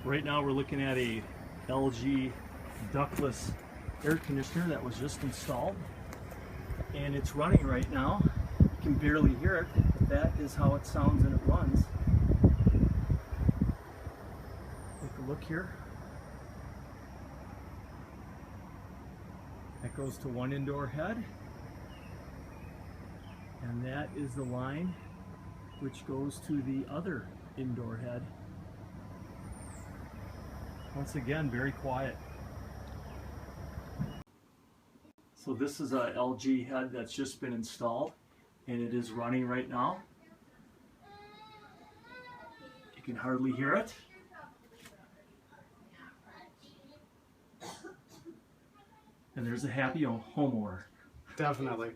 Right now we're looking at a LG ductless air conditioner that was just installed, and it's running right now. You can barely hear it, but that is how it sounds and it runs. Take a look here. That goes to one indoor head, and that is the line which goes to the other indoor head. Once again, very quiet. So this is a LG head that's just been installed, and it is running right now. You can hardly hear it. And there's a happy homeowner. Definitely.